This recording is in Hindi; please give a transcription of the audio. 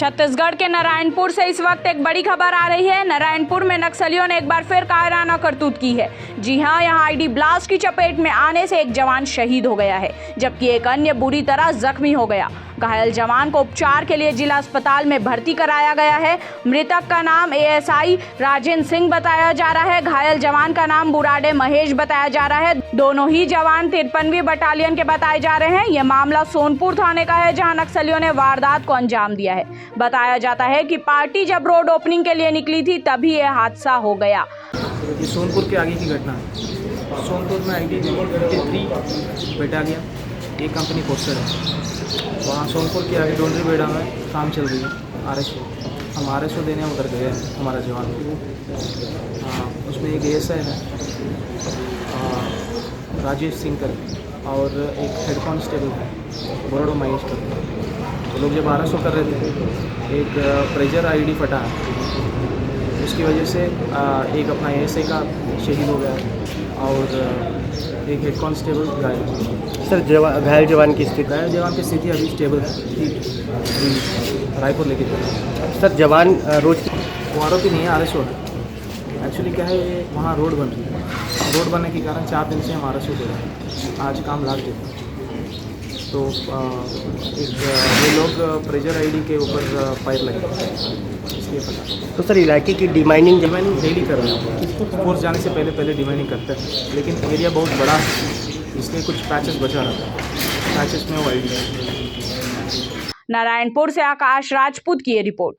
छत्तीसगढ़ के नारायणपुर से इस वक्त एक बड़ी खबर आ रही है। नारायणपुर में नक्सलियों ने एक बार फिर कायराना करतूत की है। जी हां, यहां आईडी ब्लास्ट की चपेट में आने से एक जवान शहीद हो गया है, जबकि एक अन्य बुरी तरह जख्मी हो गया। घायल जवान को उपचार के लिए जिला अस्पताल में भर्ती कराया गया है। मृतक का नाम एएसआई राजेंद्र सिंह बताया जा रहा है। घायल जवान का नाम बुराडे महेश बताया जा रहा है। दोनों ही जवान 53वीं बटालियन के बताए जा रहे हैं। यह मामला सोनपुर थाने का है, जहां नक्सलियों ने वारदात को अंजाम दिया है। बताया जाता है कि पार्टी जब रोड ओपनिंग के लिए निकली थी तभी यह हादसा हो गया। ये सोनपुर के आगे की घटना है। सोनपुर में आईडी 3 बटालियन एक कंपनी पोस्टेड है। वहाँ सोनपुर के आगे डोंडरी बेड़ा में काम चल रही है RSO। हम RSO देने उधर गए हैं, हमारा जवान। उसमें एक ASI है राजेश सिंह कर और एक हेड कांस्टेबल है बुराडे महेश कर। वो लोग जब RSO कर रहे थे, एक प्रेजर आईडी फटा है, उसकी वजह से एक अपना ASI का शहीद हो गया और एक हेड कांस्टेबल घायल। सर, घायल जवान की स्थिति अभी स्टेबल है, ठीक रायपुर लेके गए। सर, जवान रोज वो आरोपी नहीं है, RSO है। एक्चुअली क्या है, वहाँ रोड बन रही है। रोड बनने के कारण 4 दिन से हम RSO दे रहे हैं। आज काम लास्ट डे था, तो ये लोग प्रेजर आईडी के ऊपर फायर लगे, इसलिए पता। तो सर, इलाके की डिमाइनिंग डेली कर रहे हैं। फोर्स जाने से पहले डिमाइनिंग करते हैं, लेकिन एरिया बहुत बड़ा है, इसलिए कुछ पैचेस बचा रहता है। पैचेस में वो आईडी। नारायणपुर से आकाश राजपूत की ये रिपोर्ट।